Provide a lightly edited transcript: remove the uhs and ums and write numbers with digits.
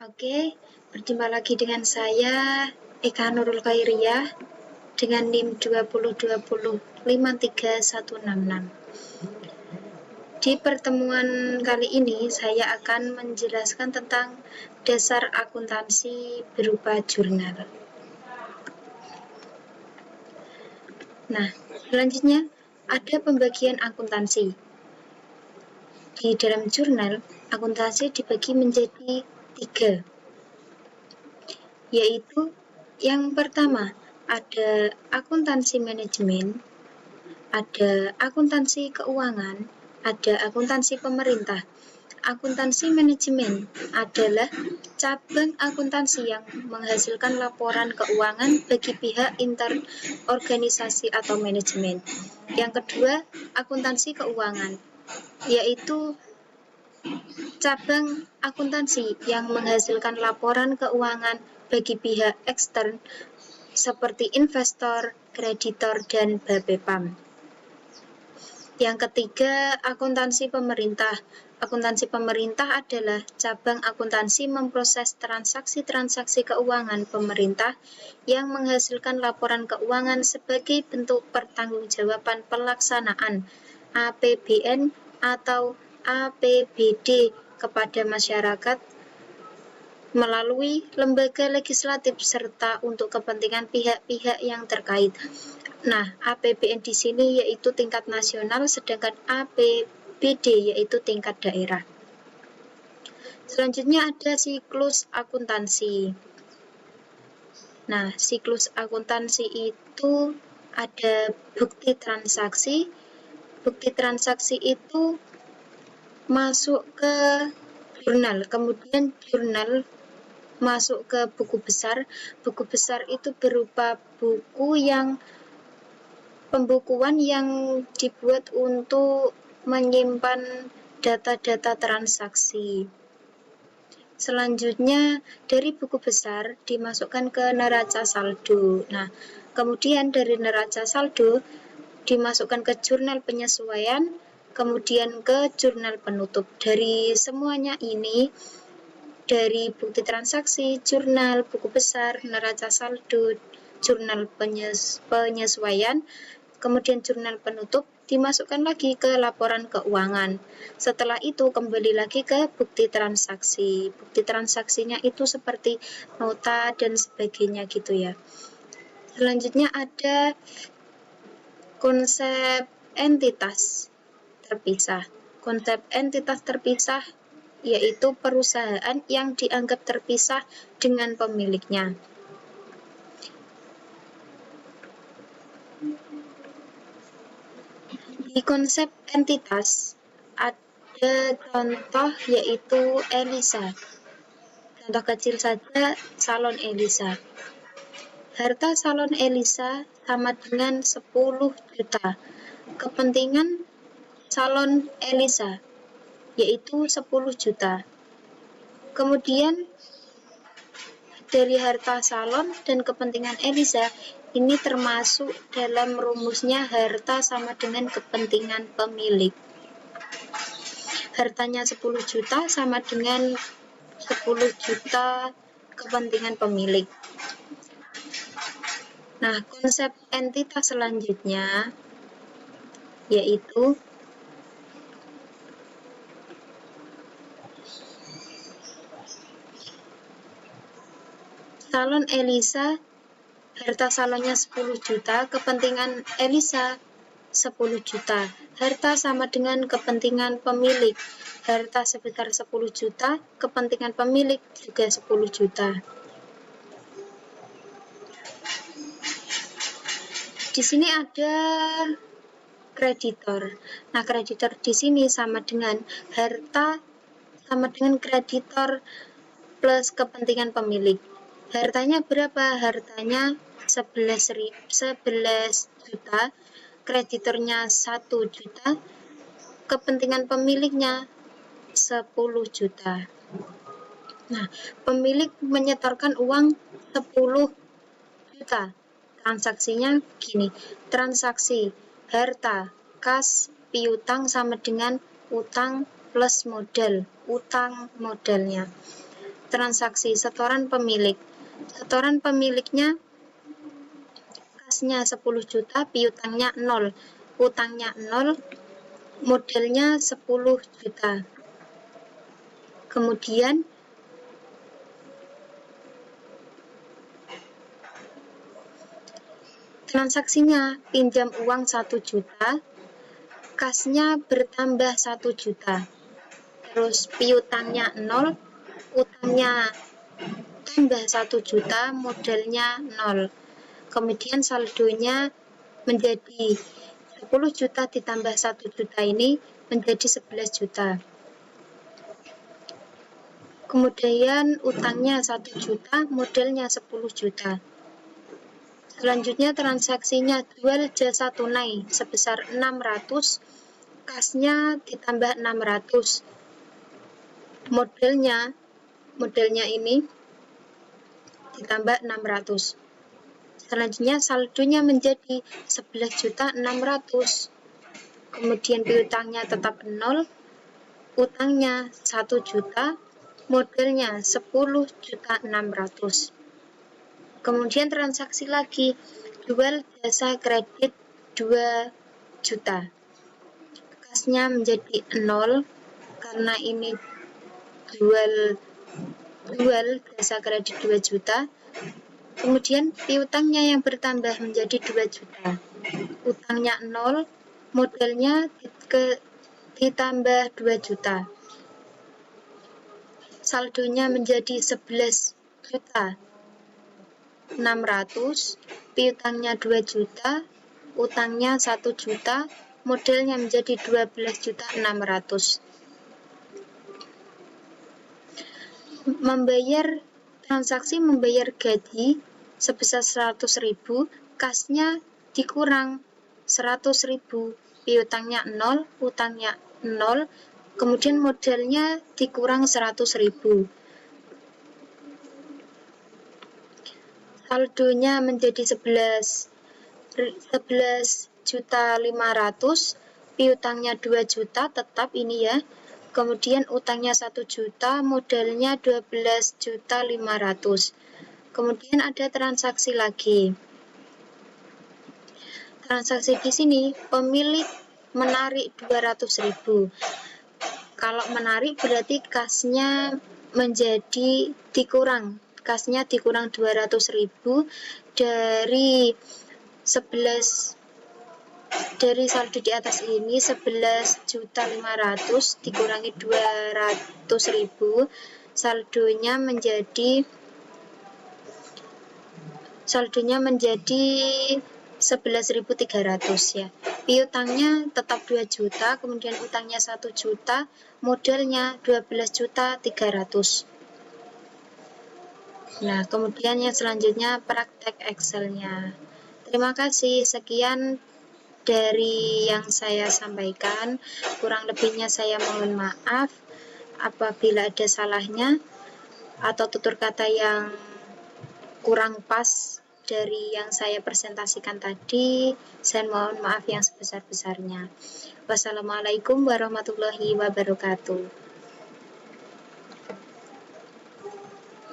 Oke, berjumpa lagi dengan saya Eka Nurul Khairiyah dengan NIM 2020536166. Di pertemuan kali ini saya akan menjelaskan tentang dasar akuntansi berupa jurnal. Nah, selanjutnya ada pembagian akuntansi. Di dalam jurnal, akuntansi dibagi menjadi 3, yaitu yang pertama ada akuntansi manajemen, ada akuntansi keuangan, ada akuntansi pemerintah. Akuntansi manajemen adalah cabang akuntansi yang menghasilkan laporan keuangan bagi pihak interorganisasi atau manajemen. Yang kedua, akuntansi keuangan, yaitu cabang akuntansi yang menghasilkan laporan keuangan bagi pihak ekstern seperti investor, kreditor, dan Bapepam. Yang ketiga, akuntansi pemerintah. Akuntansi pemerintah adalah cabang akuntansi memproses transaksi-transaksi keuangan pemerintah yang menghasilkan laporan keuangan sebagai bentuk pertanggungjawaban pelaksanaan APBN atau APBD kepada masyarakat melalui lembaga legislatif serta untuk kepentingan pihak-pihak yang terkait. Nah, APBN di sini yaitu tingkat nasional, sedangkan APBD yaitu tingkat daerah. Selanjutnya ada siklus akuntansi. Nah, siklus akuntansi itu ada bukti transaksi. Bukti transaksi itu masuk ke jurnal, kemudian jurnal masuk ke buku besar. Buku besar itu berupa buku yang pembukuan yang dibuat untuk menyimpan data-data transaksi. Selanjutnya dari buku besar dimasukkan ke neraca saldo. Nah, kemudian dari neraca saldo dimasukkan ke jurnal penyesuaian, kemudian ke jurnal penutup. Dari semuanya ini, dari bukti transaksi, jurnal, buku besar, neraca saldo, jurnal penyesuaian, kemudian jurnal penutup, dimasukkan lagi ke laporan keuangan. Setelah itu kembali lagi ke bukti transaksi. Bukti transaksinya itu seperti nota dan sebagainya gitu ya. Selanjutnya ada konsep entitas terpisah. Konsep entitas terpisah yaitu perusahaan yang dianggap terpisah dengan pemiliknya. Di konsep entitas ada contoh yaitu Elisa. Contoh kecil saja, salon Elisa. Harta salon Elisa sama dengan 10 juta. Kepentingan salon Elisa yaitu 10 juta. Kemudian dari harta salon dan kepentingan Elisa ini termasuk dalam rumusnya harta sama dengan kepentingan pemilik. Hartanya 10 juta sama dengan 10 juta kepentingan pemilik. Nah, konsep entitas selanjutnya yaitu salon Elisa, harta salonnya 10 juta, kepentingan Elisa 10 juta. Harta sama dengan kepentingan pemilik. Harta sebesar 10 juta, kepentingan pemilik juga 10 juta. Di sini ada kreditor. Nah, kreditor di sini sama dengan harta sama dengan kreditor plus kepentingan pemilik. Hartanya berapa? Hartanya 11 juta, kreditornya 1 juta, kepentingan pemiliknya 10 juta. Nah, pemilik menyetorkan uang 10 juta. Transaksinya gini, transaksi harta kas piutang sama dengan utang plus modal, utang modalnya. transaksi setoran pemilik. Setoran pemiliknya kasnya 10 juta, piutangnya 0. Utangnya 0, modalnya 10 juta. Kemudian transaksinya pinjam uang 1 juta, kasnya bertambah 1 juta. Terus piutangnya 0, utangnya tambah 1 juta, modalnya 0. Kemudian saldonya menjadi 10 juta ditambah 1 juta ini menjadi 11 juta. Kemudian utangnya 1 juta, modalnya 10 juta. Selanjutnya transaksinya jual jasa tunai sebesar 600, kasnya ditambah 600. Modelnya ini ditambah 600. Selanjutnya saldonya menjadi 11.600.000. Kemudian piutangnya tetap 0, utangnya 1 juta, modalnya 10.600.000. Kemudian transaksi lagi, jual jasa kredit 2 juta. Kasnya menjadi 0 karena ini jual jasa kredit 2 juta. Kemudian piutangnya yang bertambah menjadi 2 juta. Utangnya 0, modalnya ditambah 2 juta. Saldonya menjadi 11.600.000, piutangnya 2 juta, utangnya 1 juta, modalnya menjadi 12.600.000. Transaksi membayar gaji sebesar 100.000, kasnya dikurang 100.000, piutangnya 0, utangnya 0, kemudian modalnya dikurang 100.000. Saldonya menjadi 11.500.000, piutangnya 2 juta, tetap ini ya. Kemudian utangnya 1 juta, modalnya 12.500.000. Kemudian ada transaksi lagi. Transaksi di sini pemilik menarik 200.000. Kalau menarik berarti kasnya menjadi dikurang. Kasnya dikurang 200.000 dari saldo di atas ini 11.500.000 dikurangi 200.000, saldonya menjadi 11.300 ya. Piutangnya tetap 2 juta, kemudian utangnya 1 juta, modalnya 12.300.000. Nah, kemudian yang selanjutnya praktek Excel-nya. Terima kasih, sekian dari yang saya sampaikan. Kurang lebihnya saya mohon maaf apabila ada salahnya atau tutur kata yang kurang pas dari yang saya presentasikan tadi. Saya mohon maaf yang sebesar-besarnya. Wassalamualaikum warahmatullahi wabarakatuh.